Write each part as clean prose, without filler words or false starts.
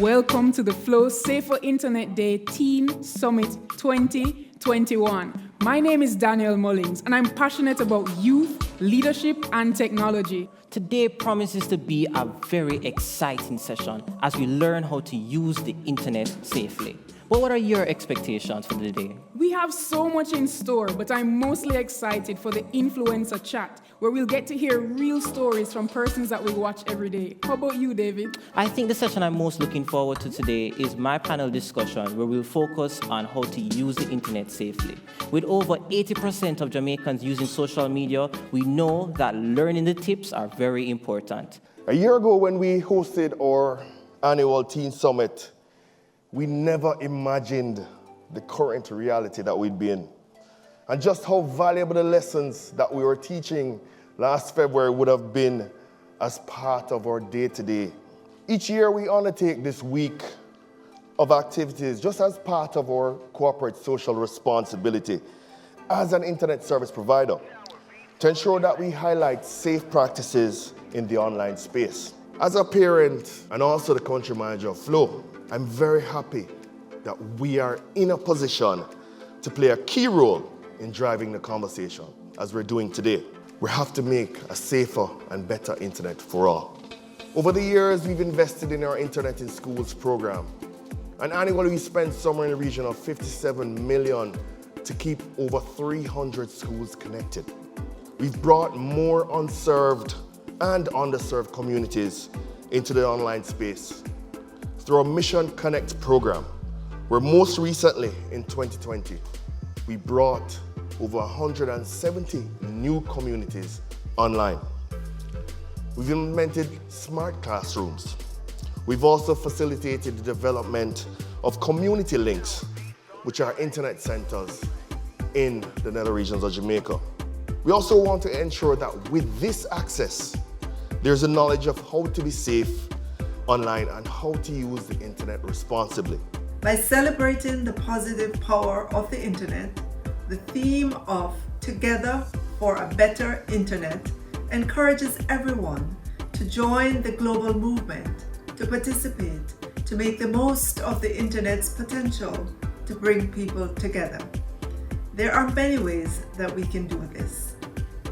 welcome to the Flow Safer Internet Day Teen Summit 2021. My name is Daniel Mullings, and I'm passionate about youth, leadership, and technology. Today promises to be a very exciting session as we learn how to use the internet safely. But what are your expectations for the day? We have so much in store, but I'm mostly excited for the influencer chat, where we'll get to hear real stories from persons that we watch every day. How about you, David? I think the session I'm most looking forward to today is my panel discussion, where we'll focus on how to use the internet safely. With over 80% of Jamaicans using social media, we know that learning the tips are very important. A year ago when we hosted our annual Teen Summit, we never imagined the current reality that we'd be in, and just how valuable the lessons that we were teaching last February would have been as part of our day-to-day. Each year we undertake this week of activities just as part of our corporate social responsibility as an internet service provider to ensure that we highlight safe practices in the online space. As a parent and also the country manager of Flow, I'm very happy that we are in a position to play a key role in driving the conversation, as we're doing today. We have to make a safer and better internet for all. Over the years, we've invested in our Internet in Schools program, and annually we spend somewhere in the region of 57 million to keep over 300 schools connected. We've brought more unserved and underserved communities into the online space through our Mission Connect program, where most recently in 2020, we brought over 170 new communities online. We've implemented smart classrooms. We've also facilitated the development of community links, which are internet centers in the nether regions of Jamaica. We also want to ensure that with this access, there's a knowledge of how to be safe online and how to use the internet responsibly. By celebrating the positive power of the internet, the theme of Together for a Better Internet encourages everyone to join the global movement, to participate, to make the most of the internet's potential to bring people together. There are many ways that we can do this.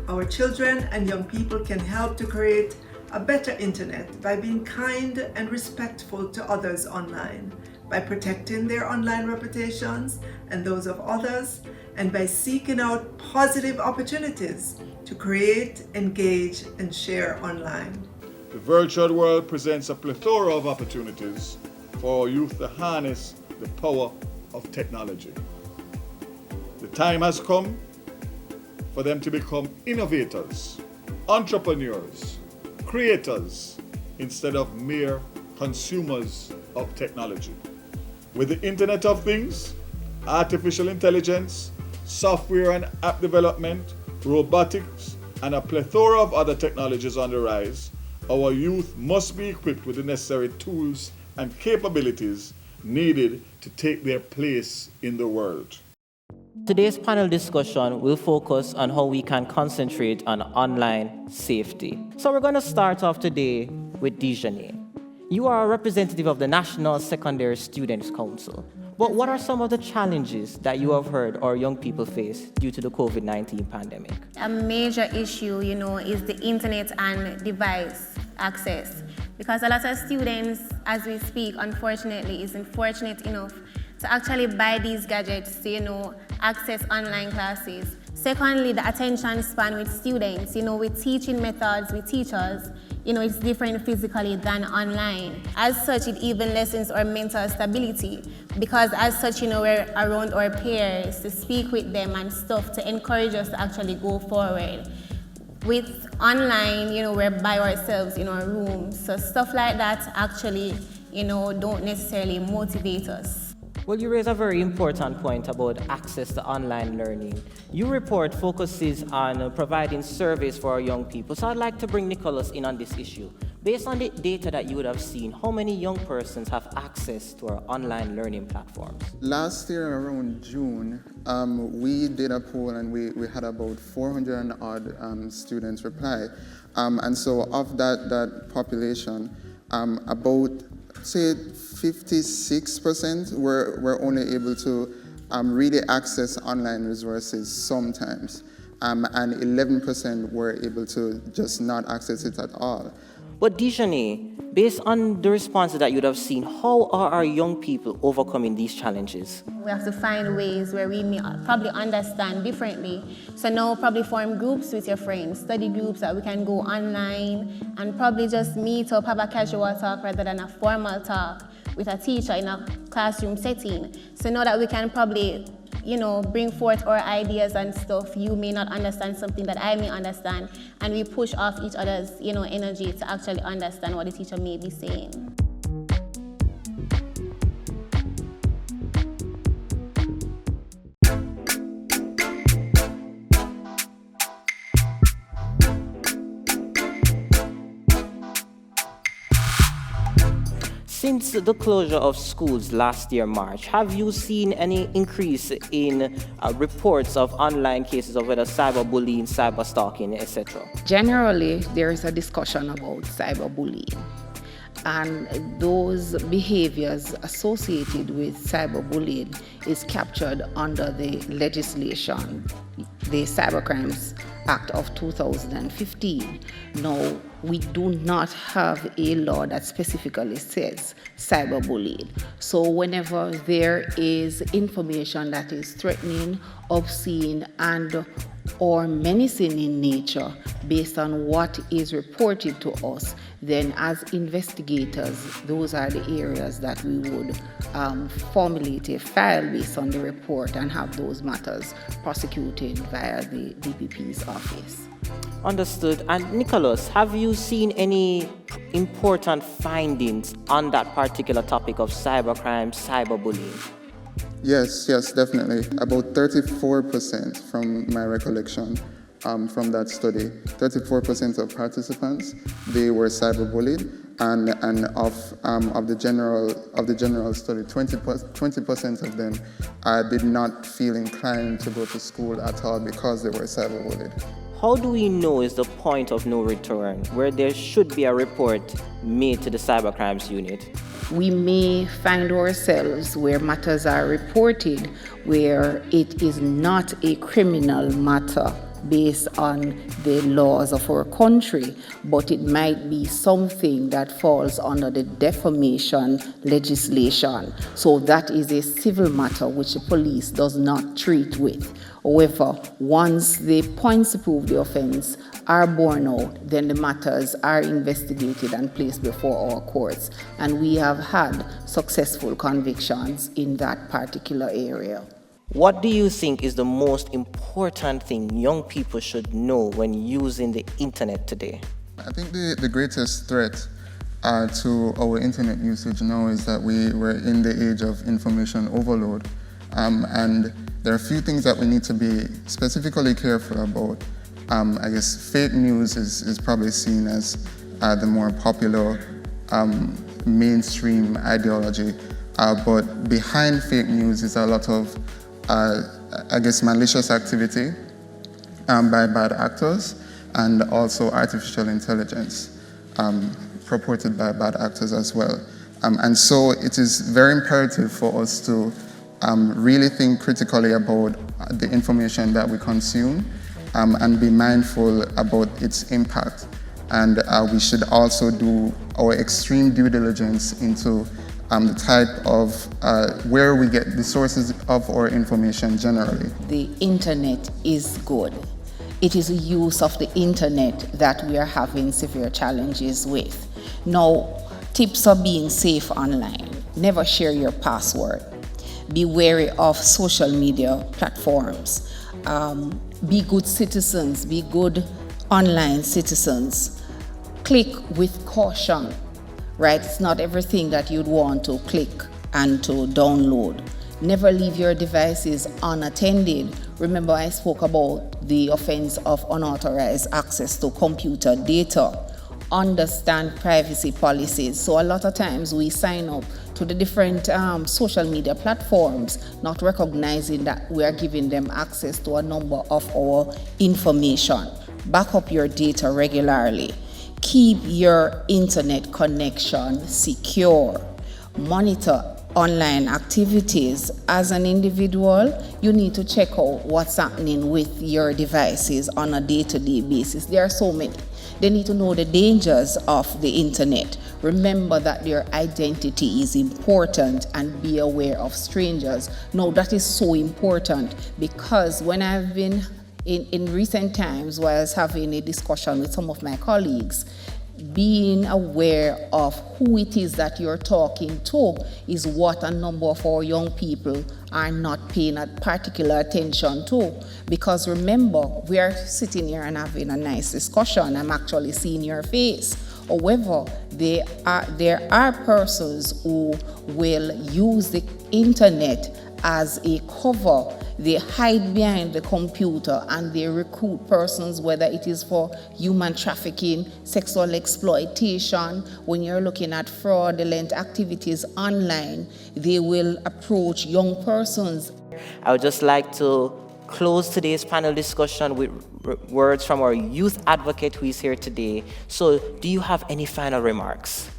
Our children and young people can help to create a better internet by being kind and respectful to others online, by protecting their online reputations and those of others, and by seeking out positive opportunities to create, engage, and share online. The virtual world presents a plethora of opportunities for our youth to harness the power of technology. The time has come for them to become innovators, entrepreneurs, creators, instead of mere consumers of technology. With the Internet of Things, artificial intelligence, software and app development, robotics, and a plethora of other technologies on the rise, our youth must be equipped with the necessary tools and capabilities needed to take their place in the world. Today's panel discussion will focus on how we can concentrate on online safety. So we're going to start off today with Dejane. You are a representative of the National Secondary Students' Council. But what are some of the challenges that you have heard our young people face due to the COVID-19 pandemic? A major issue, is the internet and device access. Because a lot of students, as we speak, unfortunately, isn't fortunate enough to actually buy these gadgets to, access online classes. Secondly, the attention span with students, with teaching methods, with teachers, it's different physically than online. As such, it even lessens our mental stability because as such, we're around our peers to speak with them and stuff to encourage us to actually go forward. With online, we're by ourselves in our rooms. So stuff like that actually, don't necessarily motivate us. Well, you raise a very important point about access to online learning. Your report focuses on providing service for our young people. So I'd like to bring Nicholas in on this issue. Based on the data that you would have seen, how many young persons have access to our online learning platforms? Last year around June, we did a poll and we had about 400 and odd students reply. And so of that population, about say 56% were only able to really access online resources sometimes, and 11% were able to just not access it at all. But Dejane, based on the responses that you'd have seen, how are our young people overcoming these challenges? We have to find ways where we may probably understand differently. So now probably form groups with your friends, study groups that we can go online and probably just meet up, have a casual talk rather than a formal talk with a teacher in a classroom setting. So now that we can probably, bring forth our ideas and stuff, you may not understand something that I may understand, and we push off each other's, energy to actually understand what the teacher may be saying. Since the closure of schools last year, March, have you seen any increase in reports of online cases of whether cyberbullying, cyberstalking, etc.? Generally, there is a discussion about cyberbullying, and those behaviors associated with cyberbullying is captured under the legislation, the Cybercrimes Act of 2015. Now, we do not have a law that specifically says cyberbullying. So whenever there is information that is threatening, obscene, and or menacing in nature based on what is reported to us, then as investigators, those are the areas that we would formulate a file based on the report and have those matters prosecuted via the DPP's office. Understood. And Nicholas, have you seen any important findings on that particular topic of cybercrime, cyberbullying? Yes, definitely. About 34% from my recollection from that study, 34% of participants, they were cyberbullied, and of the general study, 20% of them did not feel inclined to go to school at all because they were cyberbullied. How do we know is the point of no return where there should be a report made to the cybercrimes unit? We may find ourselves where matters are reported where it is not a criminal matter based on the laws of our country, but it might be something that falls under the defamation legislation. So that is a civil matter which the police does not treat with. However, once the points to prove the offense are borne out, then the matters are investigated and placed before our courts. And we have had successful convictions in that particular area. What do you think is the most important thing young people should know when using the internet today? I think the greatest threat to our internet usage now is that we're in the age of information overload. And there are a few things that we need to be specifically careful about. I guess fake news is probably seen as the more popular mainstream ideology. But behind fake news is a lot of malicious activity by bad actors, and also artificial intelligence purported by bad actors as well. And so it is very imperative for us to really think critically about the information that we consume and be mindful about its impact. And we should also do our extreme due diligence into the type of where we get the sources of our information generally. The internet is good. It is the use of the internet that we are having severe challenges with. Now, tips of being safe online. Never share your password. Be wary of social media platforms. Be good citizens, be good online citizens. Click with caution. Right? It's not everything that you'd want to click and to download. Never leave your devices unattended. Remember, I spoke about the offense of unauthorized access to computer data. Understand privacy policies. So a lot of times we sign up to the different social media platforms, not recognizing that we are giving them access to a number of our information. Back up your data regularly. Keep your internet connection secure. monitor online activities. As an individual, you need to check out what's happening with your devices on a day-to-day basis. There are so many. They need to know the dangers of the internet. Remember that your identity is important and be aware of strangers. Now, that is so important because when I've been in recent times, while I was having a discussion with some of my colleagues, being aware of who it is that you're talking to is what a number of our young people are not paying particular attention to. Because remember, we are sitting here and having a nice discussion. I'm actually seeing your face. However, there are persons who will use the internet as a cover. They hide behind the computer and they recruit persons, whether it is for human trafficking, sexual exploitation. When you're looking at fraudulent activities online, they will approach young persons. I would just like to close today's panel discussion with words from our youth advocate who is here today. So, do you have any final remarks?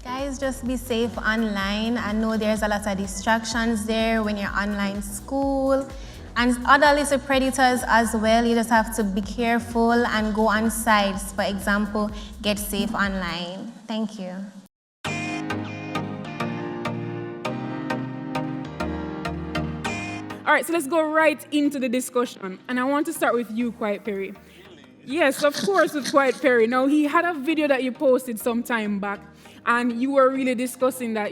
Guys, just be safe online. I know there's a lot of distractions there when you're online school and other little predators as well. You just have to be careful and go on sites. For example, Get Safe Online. Thank you. All right, so let's go right into the discussion. And I want to start with you, Quiet Perry. Yes, of course, with Quiet Perry. Now, he had a video that you posted some time back, and you were really discussing that,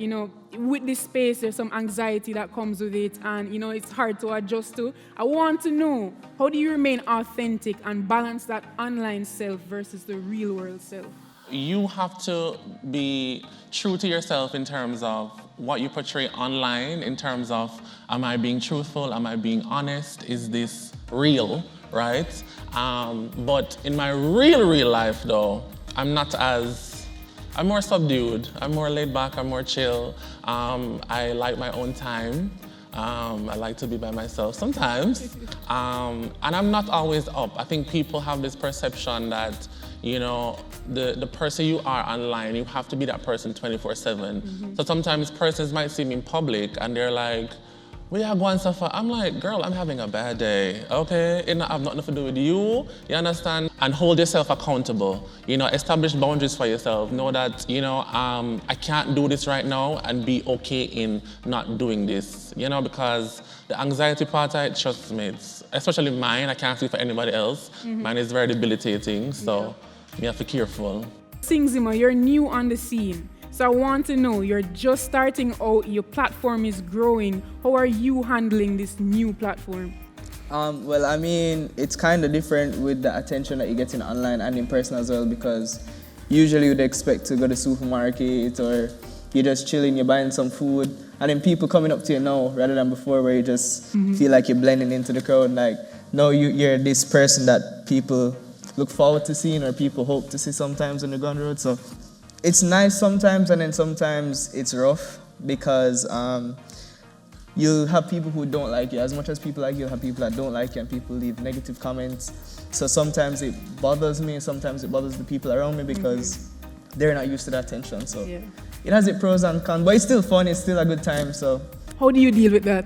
with this space, there's some anxiety that comes with it, and, it's hard to adjust to. I want to know, how do you remain authentic and balance that online self versus the real world self? You have to be true to yourself in terms of what you portray online, in terms of, am I being truthful? Am I being honest? Is this real, right? But in my real life, though, I'm more subdued. I'm more laid back. I'm more chill. I like my own time. I like to be by myself sometimes. And I'm not always up. I think people have this perception that, the person you are online, you have to be that person 24/7. Mm-hmm. So sometimes persons might see me in public and they're like, we are going so far. I'm like, girl, I'm having a bad day, okay? It not have nothing to do with you understand? And hold yourself accountable. Establish boundaries for yourself. Know that, I can't do this right now and be okay in not doing this, because the anxiety part, trust me, especially mine, I can't speak for anybody else. Mm-hmm. Mine is very debilitating, so you have to be careful. Singzima, you're new on the scene. So I want to know, you're just starting out, your platform is growing. How are you handling this new platform? Well, I mean, it's kind of different with the attention that you get in online and in person as well, because usually you'd expect to go to the supermarket or you're just chilling, you're buying some food, and then people coming up to you now rather than before where you just feel like you're blending into the crowd. Like, no, you're this person that people look forward to seeing or people hope to see sometimes when they go on the road. So it's nice sometimes, and then sometimes it's rough because you'll have people who don't like you. As much as people like you, you'll have people that don't like you and people leave negative comments. So sometimes it bothers me, sometimes it bothers the people around me because they're not used to that attention. So it has its pros and cons, but it's still fun, it's still a good time. So how do you deal with that?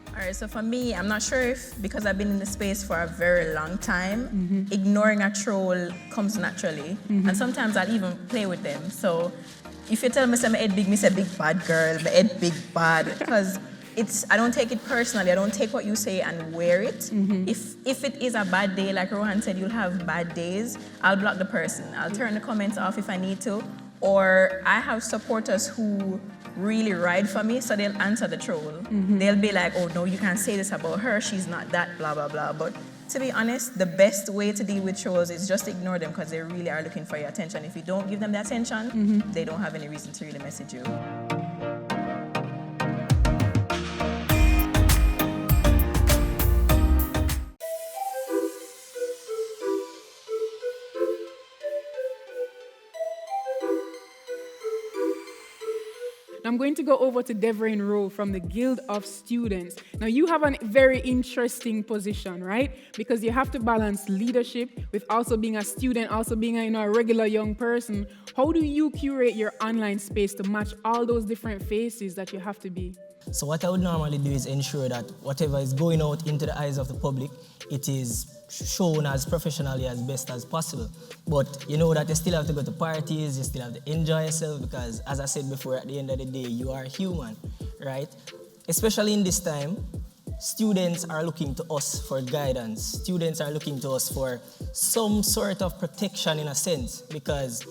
All right, so for me, I'm not sure if, because I've been in the space for a very long time, ignoring a troll comes naturally. And sometimes I'll even play with them. So if you tell me, say, my head big, me say, big bad girl, my head big bad, because I don't take it personally. I don't take what you say and wear it. If it is a bad day, like Rohan said, you'll have bad days, I'll block the person. I'll turn the comments off if I need to. Or I have supporters who really ride for me, so they'll answer the troll. They'll be like, oh no, you can't say this about her, she's not that, blah, blah, blah. But to be honest, the best way to deal with trolls is just ignore them because they really are looking for your attention. If you don't give them the attention, they don't have any reason to really message you. I'm going to go over to Devrain Rowe from the Guild of Students. Now, you have a very interesting position, right? Because you have to balance leadership with also being a student, also being a regular young person. How do you curate your online space to match all those different faces that you have to be? So what I would normally do is ensure that whatever is going out into the eyes of the public, it is shown as professionally as best as possible. But you know that you still have to go to parties, you still have to enjoy yourself because, as I said before, at the end of the day, you are human, right? Especially in this time, students are looking to us for guidance. Students are looking to us for some sort of protection in a sense because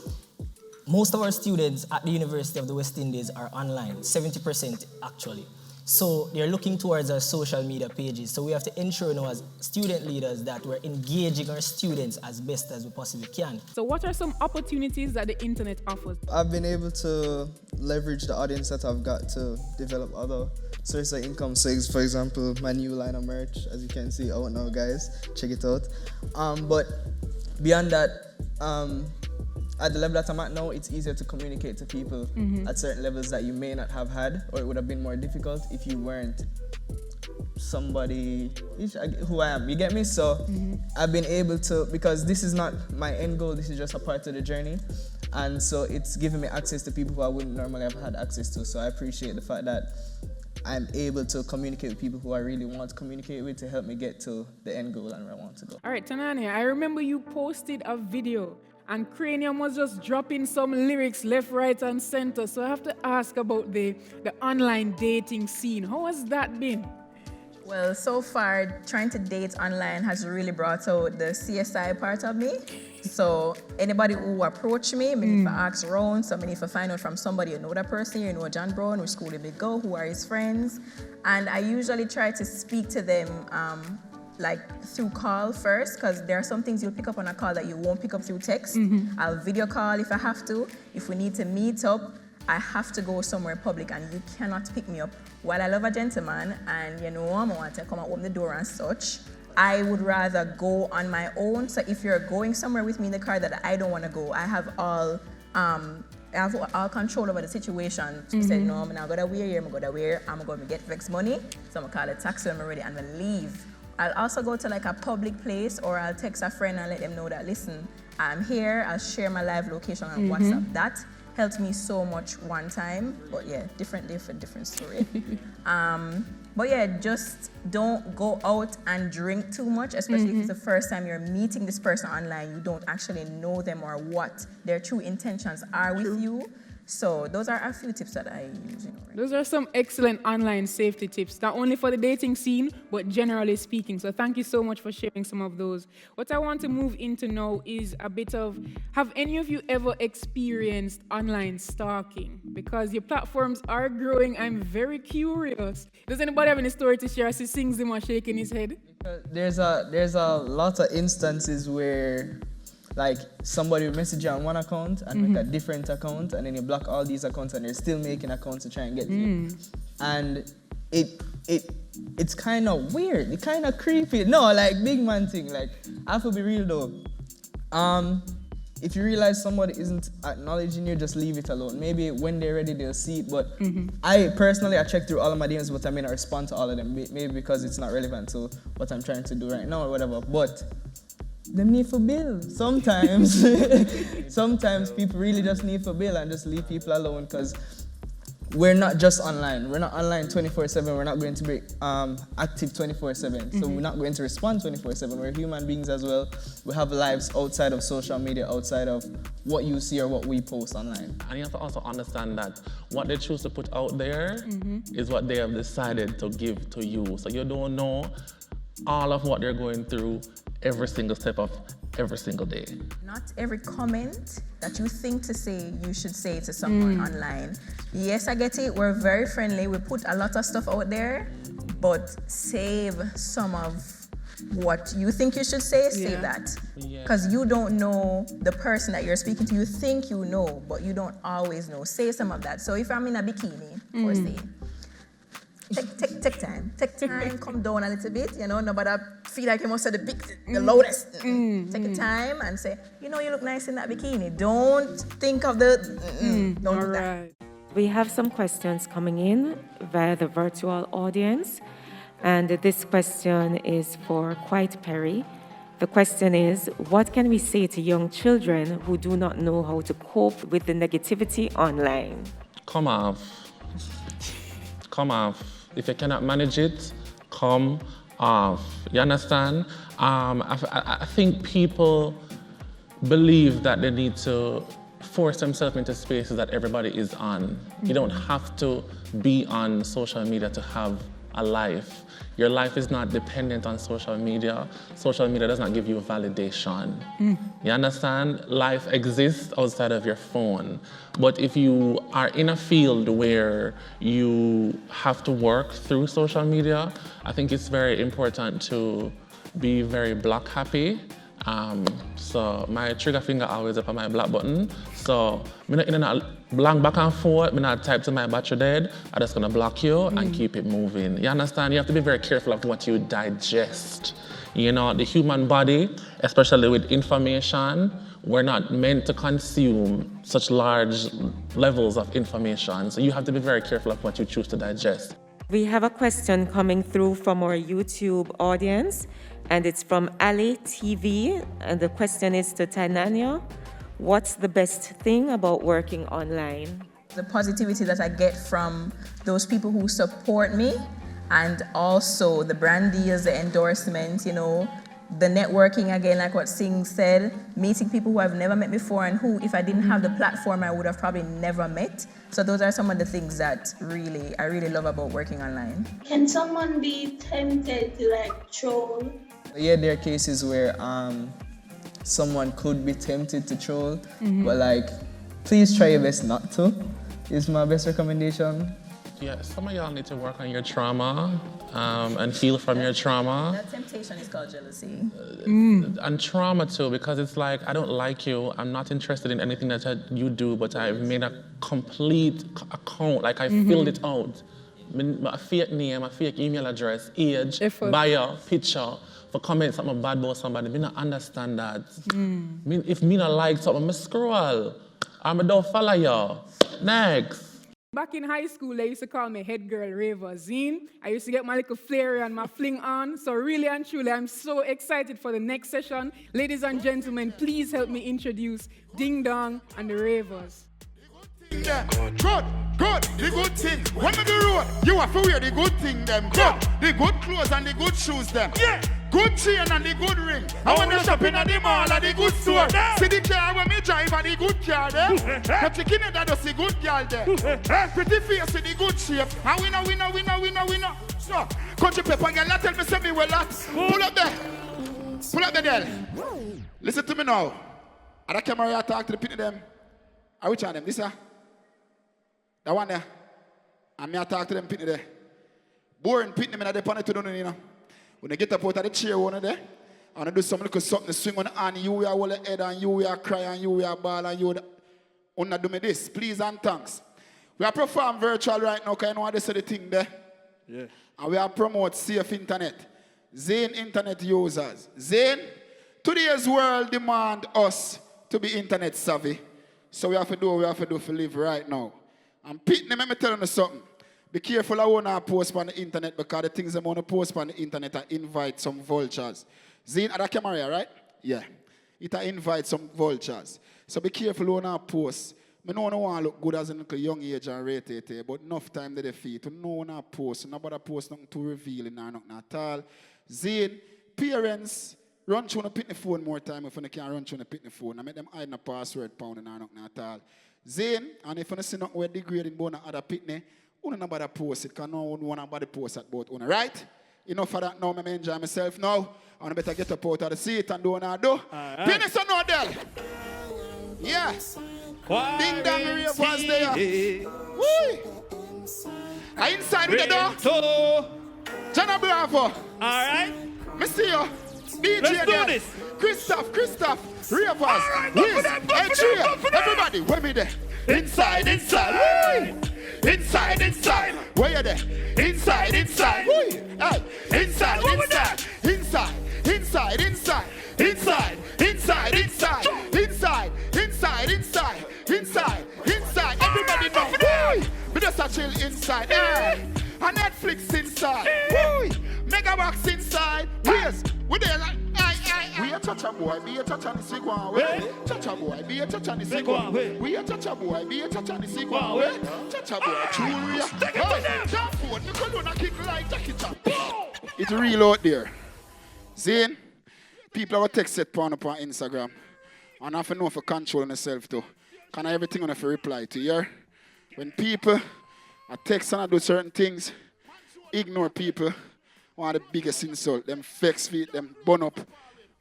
most of our students at the University of the West Indies are online, 70% actually. So they're looking towards our social media pages. So we have to ensure now as student leaders that we're engaging our students as best as we possibly can. So what are some opportunities that the internet offers? I've been able to leverage the audience that I've got to develop other sources of income. So for example, my new line of merch, as you can see out now, guys, check it out. But beyond that, at the level that I'm at now, it's easier to communicate to people at certain levels that you may not have had, or it would have been more difficult if you weren't somebody who I am. You get me? So I've been able to, because this is not my end goal, this is just a part of the journey. And so it's given me access to people who I wouldn't normally have had access to. So I appreciate the fact that I'm able to communicate with people who I really want to communicate with to help me get to the end goal and where I want to go. All right, Tanania, I remember you posted a video and Cranium was just dropping some lyrics left, right, and center. So I have to ask about the online dating scene. How has that been? Well, so far, trying to date online has really brought out the CSI part of me. So anybody who approach me, maybe if I ask around, so if I find out from somebody, you know that person, you know John Brown, which school did they go, who are his friends. And I usually try to speak to them like through call first, because there are some things you'll pick up on a call that you won't pick up through text. I'll video call if I have to. If we need to meet up, I have to go somewhere public and you cannot pick me up. While I love a gentleman and I want to come and open the door and such, I would rather go on my own. So if you're going somewhere with me in the car that I don't want to go, I have all control over the situation. She said, no, I'm not going to wear here, I'm going to wear, I'm going to get vex money. So I'm going to call a taxi when I'm ready and then leave. I'll also go to like a public place or I'll text a friend and let them know that, listen, I'm here, I'll share my live location on WhatsApp. That helped me so much one time, but yeah, different story. But yeah, just don't go out and drink too much, especially if it's the first time you're meeting this person online, you don't actually know them or what their true intentions are with you. So those are a few tips that I use. Those are some excellent online safety tips, not only for the dating scene, but generally speaking. So thank you so much for sharing some of those. What I want to move into now is a bit of, have any of you ever experienced online stalking? Because your platforms are growing, I'm very curious. Does anybody have any story to share as he sings him or shaking his head? There's a lot of instances where like somebody will message you on one account and make a different account, and then you block all these accounts and they're still making accounts to try and get you. And it's kind of weird, it's kind of creepy. No, like big man thing, like I have to be real though. If you realize somebody isn't acknowledging you, just leave it alone. Maybe when they're ready, they'll see it. But I check through all of my DMs, but I may not respond to all of them. Maybe because it's not relevant to what I'm trying to do right now or whatever. But them need for bill. Sometimes, sometimes people really just need for bill and just leave people alone, because we're not just online. We're not online 24/7. We're not going to be active 24/7. So we're not going to respond 24/7. We're human beings as well. We have lives outside of social media, outside of what you see or what we post online. And you have to also understand that what they choose to put out there is what they have decided to give to you. So you don't know all of what they're going through every single step of every single day. Not every comment that you think to say, you should say to someone online. Yes, I get it. We're very friendly. We put a lot of stuff out there, but save some of what you think you should say, save that. Because you don't know the person that you're speaking to. You think you know, but you don't always know. Say some of that. So if I'm in a bikini, or say, Take time, come down a little bit, nobody feel like you must say the loudest. Take your time and say, you look nice in that bikini. Don't think of don't do that. We have some questions coming in via the virtual audience, and this question is for Quiet Perry. The question is, what can we say to young children who do not know how to cope with the negativity online? Come off. Come off. If you cannot manage it, come off. You understand? I think people believe that they need to force themselves into spaces that everybody is on. You don't have to be on social media to have a life. Your life is not dependent on social media. Social media does not give you validation. You understand? Life exists outside of your phone. But if you are in a field where you have to work through social media, I think it's very important to be very block happy. So my trigger finger always up on my block button. So I'm not in a blank back and forth, I'm not type to my battery dead. I'm just gonna block you and keep it moving. You understand? You have to be very careful of what you digest. You know, the human body, especially with information, we're not meant to consume such large levels of information. So you have to be very careful of what you choose to digest. We have a question coming through from our YouTube audience, and it's from Ali TV, and the question is to Tainania. What's the best thing about working online? The positivity that I get from those people who support me, and also the brand deals, the endorsements, you know, the networking, again, like what Singh said, meeting people who I've never met before and who, if I didn't have the platform, I would have probably never met. So those are some of the things that I really love about working online. Can someone be tempted to like troll? Yeah, there are cases where someone could be tempted to troll, but like, please try your best not to, is my best recommendation. Yeah, some of y'all need to work on your trauma and heal from your trauma. That temptation is called jealousy. And trauma too, because it's like, I don't like you, I'm not interested in anything that you do, but I've made a complete account, like I filled it out. A fake name, a fake email address, age, bio, picture, for comment something bad about somebody. I don't understand that. If me not like something, I scroll. I don't follow you. Next. Back in high school, they used to call me head girl Raver Zine. I used to get my little flare and my fling on. So really and truly, I'm so excited for the next session. Ladies and gentlemen, please help me introduce Ding Dong and the Ravers. Good, the good thing. When we do road, you have to wear the good thing, them. Good, the good clothes and the good shoes, them. Yeah. Good chain and the good ring. I want to shop in at the mall at the good store. See the car when me drive and the good car there. The chicken that does the good girl there. Pretty face with the good shape. And winner. So, country pepper girl, not tell me say me well that. Pull up the girl. Listen to me now. At the camera I talk to the pitney them. Which one of them? This one? That one there. And me I talk to them pitney there. Boring pitney me na depend to do you know. When you get up out of the chair one there, and do some little something, swing on the hand, you will hold the head, and you will cry, and you will bawl, and you will do me this, please and thanks. We are perform virtual right now, because you know what they say the thing there. Yeah. And we are promote safe internet. Zane internet users. Zane, today's world demand us to be internet savvy. So we have to do what we have to do for live right now. And Pete, let me tell you something. Be careful of what I post on the internet, because the things I want to post on the internet are invite some vultures. Zine, at the camera, right? Yeah. It invite some vultures. So be careful when I post. I don't want to look good as a young age and rated, but enough time that they feel to know when I post. Nobody post nothing too revealing or nothing at all. Zine, parents, run through the pitney phone more time if you can't run through the pitney phone. I make them hide the password pound and nothing at all. Zine, and if you see nothing where degrading bone other pitney, you don't nobody post it, because no one nobody post at both. Right? Enough for that now, I enjoy myself now. I want to better get up out of the seat and do what I do. Penis or no, Del? Yeah. Ding dong, Ravers there. Woo! I inside with the door. John Bravo. All right. Me see you. DJ Let's do this. Christoph, Ravers. Right, Liz, everybody, where me there? Inside. Woo! Inside. Where you there? Inside. Woo! Hey. Inside. Everybody know. a chill inside. Hey, a Netflix inside. Woo! Megabox inside. Yes, we there like we a touch a boy, be a touch on the sequel. Touch a boy, be a touch on the sequel. We a touch a boy, be a touch on the sequel. Touch a boy, jewelry. Jump forward, you can do a kick like Jackie Chan. It's real out there. See, people have a text set porn up on Instagram. And I have to know for controlling yourself too. Can I everything on if you reply to you? When people are text and do certain things, ignore people. One of the biggest insult, them vex feet, them burn up.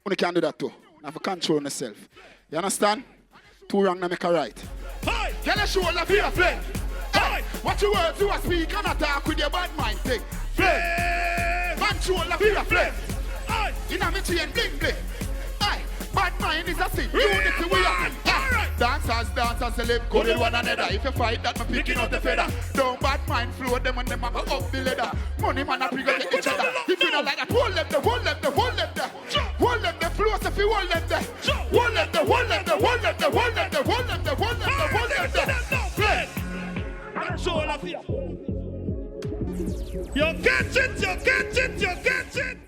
You can't do that too. You have to control yourself. You understand? Two wrong to make a right. Hey! Can I show love your flame? Hey! What you words you speak and attack with your bad mind thing? Flame! Control love your flame. Hey! You know me chain bling bling. Hey! Bad mind is a sin. Unity we are. Dancers, celeb, go with one another. If you fight that, I'm picking out the feather. Don't bad mind flow them when them go up the ladder. Money man a bigger than each other. If you don't like that, hold them there, hold them there, hold them there. Hold them there, flow if you hold them there. Hold them there, hold them there, hold them there, hold them there, hold them there, hold them there, hold them there. Play. I'm sure of you. You catch it, you catch it, you catch it.